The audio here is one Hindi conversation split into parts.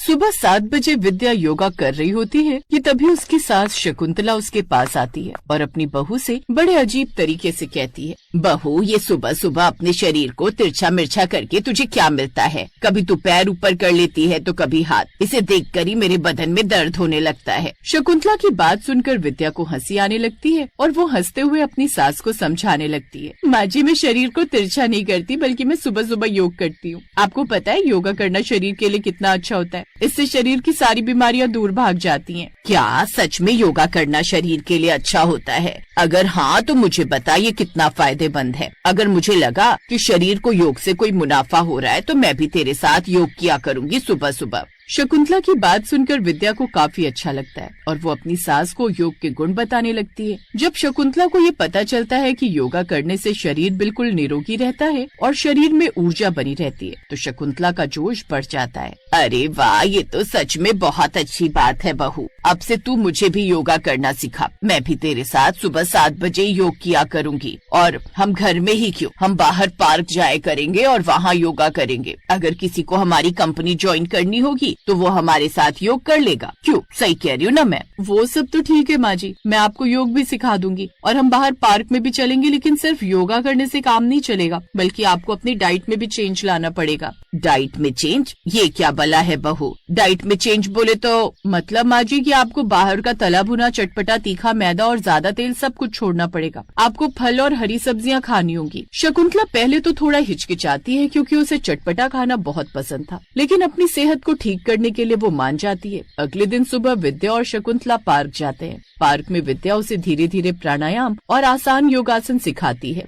सुबह 7 बजे विद्या योगा कर रही होती है कि तभी उसकी सास शकुंतला उसके पास आती है और अपनी बहू से बड़े अजीब तरीके से कहती है, बहू ये सुबह सुबह अपने शरीर को तिरछा मिर्छा करके तुझे क्या मिलता है? कभी तू पैर ऊपर कर लेती है तो कभी हाथ। इसे देखकर ही मेरे बदन में दर्द होने लगता है। शकुंतला की बात सुनकर विद्या को हंसी आने लगती है और वो हंसते हुए अपनी सास को समझाने लगती है, माँ जी मैं शरीर को तिरछा नहीं करती बल्कि मैं सुबह सुबह योग करती हूँ। आपको पता है योगा करना शरीर के लिए कितना अच्छा होता है। इससे शरीर की सारी बीमारियाँ दूर भाग जाती हैं। क्या सच में योगा करना शरीर के लिए अच्छा होता है? अगर हाँ तो मुझे बता ये कितना फायदेमंद है। अगर मुझे लगा कि शरीर को योग से कोई मुनाफा हो रहा है तो मैं भी तेरे साथ योग किया करूँगी सुबह सुबह। शकुंतला की बात सुनकर विद्या को काफी अच्छा लगता है और वो अपनी सास को योग के गुण बताने लगती है। जब शकुंतला को ये पता चलता है कि योगा करने से शरीर बिल्कुल निरोगी रहता है और शरीर में ऊर्जा बनी रहती है तो शकुंतला का जोश बढ़ जाता है। अरे वाह, ये तो सच में बहुत अच्छी बात है बहू। अब से तू मुझे भी योगा करना सिखा। मैं भी तेरे साथ सुबह 7 बजे योग किया करूँगी और हम घर में ही क्यों, हम बाहर पार्क जाया करेंगे और वहाँ योगा करेंगे। अगर किसी को हमारी कंपनी ज्वाइन करनी होगी तो वो हमारे साथ योग कर लेगा। क्यों, सही कह रही हूँ ना मैं? वो सब तो ठीक है माँ जी, मैं आपको योग भी सिखा दूंगी और हम बाहर पार्क में भी चलेंगे। लेकिन सिर्फ योगा करने से काम नहीं चलेगा, बल्कि आपको अपनी डाइट में भी चेंज लाना पड़ेगा। डाइट में चेंज? ये क्या बला है बहू? डाइट में चेंज बोले तो मतलब माँ जी कि आपको बाहर का तला भुना, चटपटा, तीखा, मैदा और ज्यादा तेल सब कुछ छोड़ना पड़ेगा। आपको फल और हरी सब्जियाँ खानी होंगी। शकुंतला पहले तो थोड़ा हिचकिचाती है क्योंकि उसे चटपटा खाना बहुत पसंद था, लेकिन अपनी सेहत को ठीक करने के लिए वो मान जाती है। अगले दिन सुबह विद्या और शकुंतला पार्क जाते हैं। पार्क में विद्या उसे धीरे धीरे प्राणायाम और आसान योगासन सिखाती है।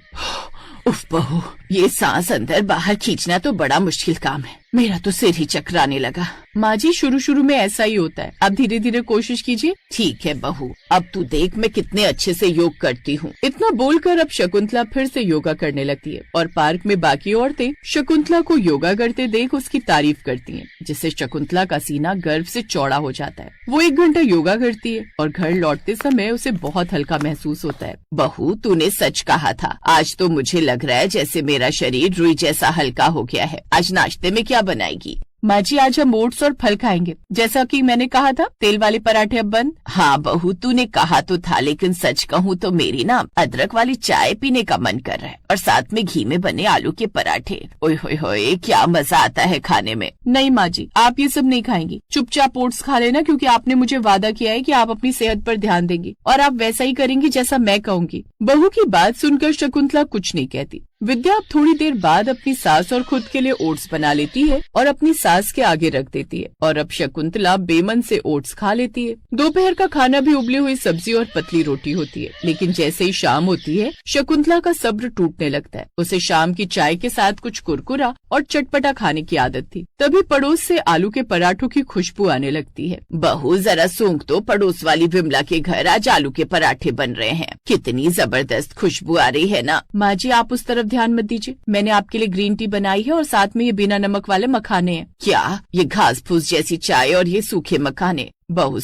उफ बहू, ये सांस अंदर बाहर खींचना तो बड़ा मुश्किल काम है। मेरा तो सिर ही चकराने लगा। माँ जी शुरू में ऐसा ही होता है, आप धीरे धीरे कोशिश कीजिए। ठीक है बहू, अब तू देख मैं कितने अच्छे से योग करती हूँ। इतना बोलकर अब शकुंतला फिर से योगा करने लगती है और पार्क में बाकी औरतें शकुंतला को योगा करते देख उसकी तारीफ करती हैं, जिससे शकुंतला का सीना गर्व से चौड़ा हो जाता है। वो 1 घंटा योगा करती है और घर लौटते समय उसे बहुत हल्का महसूस होता है। बहू तूने सच कहा था, आज तो मुझे लग रहा है जैसे मेरा शरीर रुई जैसा हल्का हो गया है। आज नाश्ते में क्या बनाएगी? माँ जी आज हम ओट्स और फल खाएंगे, जैसा कि मैंने कहा था। तेल वाले पराठे अब बंद। हाँ बहू तूने कहा तो था, लेकिन सच कहूँ तो मेरी ना अदरक वाली चाय पीने का मन कर रहा है और साथ में घी में बने आलू के पराठे। ओए होए होए, क्या मजा आता है खाने में। नहीं माँ जी, आप ये सब नहीं खाएंगी। चुपचाप ओट्स खा लेना, क्योंकि आपने मुझे वादा किया है कि आप अपनी सेहत पर ध्यान देंगी और आप वैसा ही करेंगी जैसा मैं कहूँगी। बहू की बात सुनकर शकुंतला कुछ नहीं कहती। विद्या अब थोड़ी देर बाद अपनी सास और खुद के लिए ओट्स बना लेती है और अपनी सास के आगे रख देती है और अब शकुंतला बेमन से ओट्स खा लेती है। दोपहर का खाना भी उबली हुई सब्जी और पतली रोटी होती है, लेकिन जैसे ही शाम होती है शकुंतला का सब्र टूटने लगता है। उसे शाम की चाय के साथ कुछ कुरकुरा और चटपटा खाने की आदत थी। तभी पड़ोस से आलू के पराठों की खुशबू आने लगती है। बहू जरा सूंघ तो, पड़ोस वाली विमला के घर आज आलू के पराठे बन रहे हैं। कितनी जबरदस्त खुशबू आ रही है ना। माँ जी आप उस तरफ ध्यान मत दीजिए, मैंने आपके लिए ग्रीन टी बनाई है और साथ में ये बिना नमक वाले मखाने हैं। क्या? ये घास फूस जैसी चाय और ये सूखे मखाने? बहु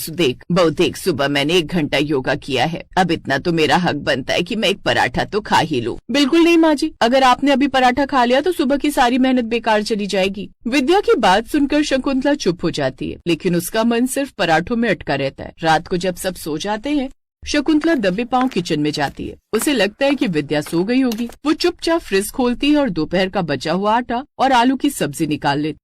देख सुबह मैंने 1 घंटा योगा किया है। अब इतना तो मेरा हक बनता है कि मैं एक पराठा तो खा ही लूं। बिल्कुल नहीं माँ जी, अगर आपने अभी पराठा खा लिया तो सुबह की सारी मेहनत बेकार चली जाएगी। विद्या की बात सुनकर शकुंतला चुप हो जाती है, लेकिन उसका मन सिर्फ पराठों में अटका रहता है। रात को जब सब सो जाते हैं शकुंतला दबे पांव किचन में जाती है। उसे लगता है कि विद्या सो गई होगी। वो चुपचाप फ्रिज खोलती है और दोपहर का बचा हुआ आटा और आलू की सब्जी निकाल लेती।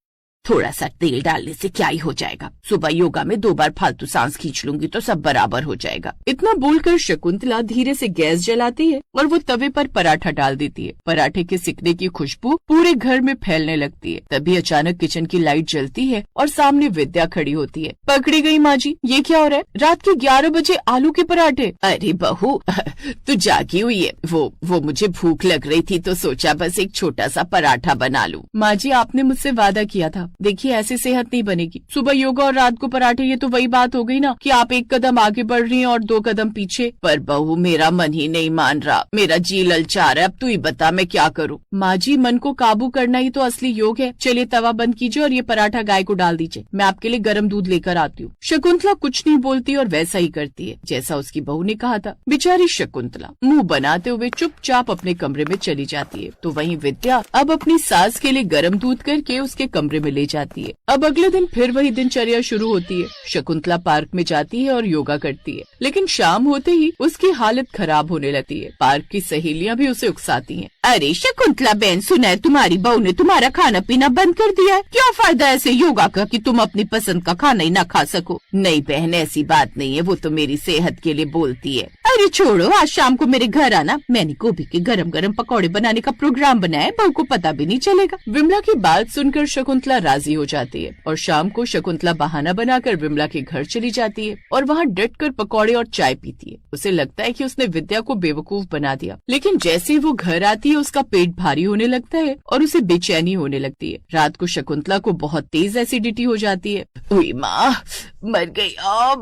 थोड़ा सा तेल डालने से क्या ही हो जाएगा। सुबह योगा में 2 बार फालतू सांस खींच लूंगी तो सब बराबर हो जाएगा। इतना बोलकर शकुंतला धीरे से गैस जलाती है और वो तवे पर पराठा डाल देती है। पराठे के सिकने की खुशबू पूरे घर में फैलने लगती है। तभी अचानक किचन की लाइट जलती है और सामने विद्या खड़ी होती है। पकड़ी गई माँ जी, ये क्या हो रहा है? रात के 11 बजे आलू के पराठे? अरे बहू तू जागी हुई है। वो मुझे भूख लग रही थी तो सोचा बस एक छोटा सा पराठा बना लूं। माँ जी आपने मुझसे वादा किया था, देखिए ऐसे सेहत नहीं बनेगी। सुबह योगा और रात को पराठे, ये तो वही बात हो गई ना कि आप 1 कदम आगे बढ़ रही हैं और 2 कदम पीछे। पर बहू मेरा मन ही नहीं मान रहा, मेरा जी ललचा रहा है। अब तू ही बता मैं क्या करूँ। माँ जी मन को काबू करना ही तो असली योग है। चलिए तवा बंद कीजिए और ये पराठा गाय को डाल दीजिए। मैं आपके लिए गर्म दूध लेकर आती हूँ। शकुंतला कुछ नहीं बोलती और वैसा ही करती है जैसा उसकी बहू ने कहा था। बेचारी शकुंतला मुंह बनाते हुए चुपचाप अपने कमरे में चली जाती है। तो वहीं विद्या अब अपनी सास के लिए गर्म दूध करके उसके कमरे में ले ले जाती है। अब अगले दिन फिर वही दिनचर्या शुरू होती है। शकुंतला पार्क में जाती है और योगा करती है, लेकिन शाम होते ही उसकी हालत खराब होने लगती है। पार्क की सहेलियां भी उसे उकसाती हैं। अरे शकुंतला बहन, सुना है तुम्हारी बहू ने तुम्हारा खाना पीना बंद कर दिया है। क्या फायदा ऐसे योगा का कि तुम अपनी पसंद का खाना ही ना खा सको। नहीं बहन, ऐसी बात नहीं है, वो तो मेरी सेहत के लिए बोलती है। अरे छोड़ो, आज शाम को मेरे घर आना, मैंने गोभी के गरम गरम पकौड़े बनाने का प्रोग्राम बनाया है, बहू को पता भी नहीं चलेगा। विमला की बात सुनकर शकुंतला राजी हो जाती है और शाम को शकुंतला बहाना बनाकर विमला के घर चली जाती है और वहाँ डटकर पकौड़े और चाय पीती है। उसे लगता है कि उसने विद्या को बेवकूफ बना दिया, लेकिन जैसे ही वो घर आती है उसका पेट भारी होने लगता है और उसे बेचैनी होने लगती है। रात को शकुंतला को बहुत तेज एसिडिटी हो जाती है। ओए माँ, मर गई। ओ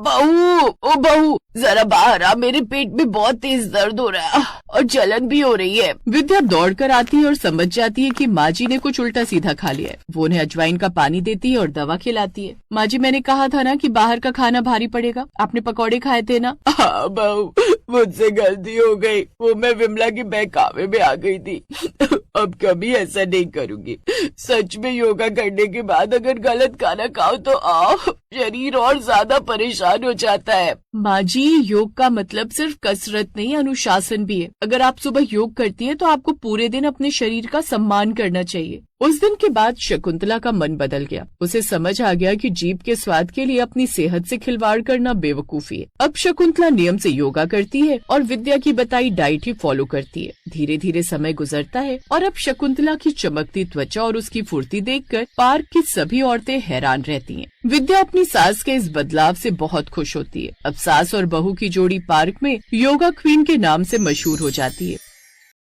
बहू, जरा बाहर आ, मेरे पेट में बहुत तेज दर्द हो रहा है और जलन भी हो रही है। विद्या दौड़कर आती है और समझ जाती है कि माँ जी ने कुछ उल्टा सीधा खा लिया है। वो उन्हें अजवाइन का पानी देती है और दवा खिलाती है। माँ जी, मैंने कहा था ना कि बाहर का खाना भारी पड़ेगा, आपने पकौड़े खाए थे ना। हाँ बहू, मुझसे गलती हो गई, वो मैं विमला के बहकावे में आ गई थी। अब कभी ऐसा नहीं करूंगी। सच में योगा करने के बाद अगर गलत खाना खाओ तो शरीर और ज्यादा परेशान हो जाता है। माँ जी, योग का मतलब सिर्फ कसरत नहीं, अनुशासन भी है। अगर आप सुबह योग करती हैं तो आपको पूरे दिन अपने शरीर का सम्मान करना चाहिए। उस दिन के बाद शकुंतला का मन बदल गया। उसे समझ आ गया कि जीभ के स्वाद के लिए अपनी सेहत से खिलवाड़ करना बेवकूफी है। अब शकुंतला नियम से योगा करती है और विद्या की बताई डाइट ही फॉलो करती है। धीरे धीरे समय गुजरता है और अब शकुंतला की चमकती त्वचा और उसकी फुर्ती देखकर पार्क की सभी औरतें हैरान रहती हैं। विद्या अपनी सास के इस बदलाव से बहुत खुश होती है। अब सास और बहू की जोड़ी पार्क में योगा क्वीन के नाम से मशहूर हो जाती है।